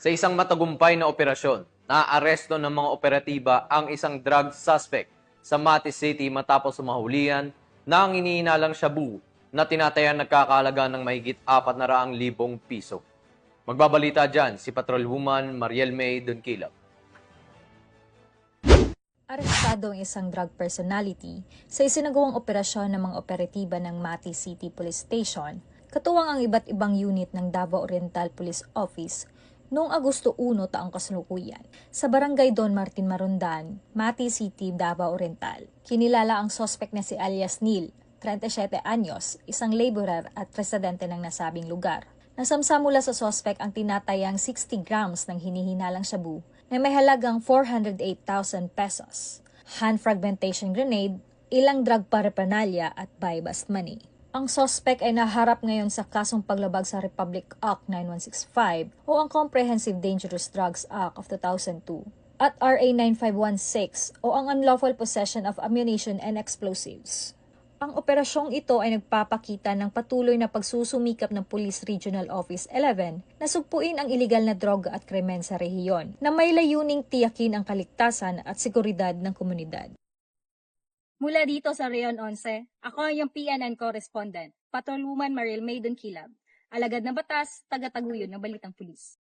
Sa isang matagumpay na operasyon, naaresto ng mga operatiba ang isang drug suspect sa Mati City matapos mahulihan ng inihinalang shabu na tinatayang nagkakahalaga ng mahigit 400,000 piso. Magbabalita dyan si Patrolwoman Mariel May Donkilab. Arestado ang isang drug personality sa isinagawang operasyon ng mga operatiba ng Mati City Police Station, katuwang ang iba't ibang unit ng Davao Oriental Police Office noong Agosto 1 taong kasalukuyan sa Barangay Don Martin Marondan, Mati City, Davao Oriental. Kinilala ang suspect na si alias Neil, 37 anyos, isang laborer at residente ng nasabing lugar. Nasamsa mula sa suspect ang tinatayang 60 grams ng hinihinalang shabu na may halagang 408,000 pesos, hand fragmentation grenade, ilang drug paraphernalia at buy-bust money. Ang suspect ay naharap ngayon sa kasong paglabag sa Republic Act 9165 o ang Comprehensive Dangerous Drugs Act of 2002 at RA 9516 o ang Unlawful Possession of Ammunition and Explosives. Ang operasyong ito ay nagpapakita ng patuloy na pagsusumikap ng Police Regional Office 11 na sugpuin ang iligal na droga at krimen sa rehiyon na may layuning tiyakin ang kaligtasan at seguridad ng komunidad. Mula dito sa Rayon 11, ako ang PNN correspondent, Patrolwoman Mariel May Donkilab, alagad ng batas, taga-taguyod ng Balitang Pulis.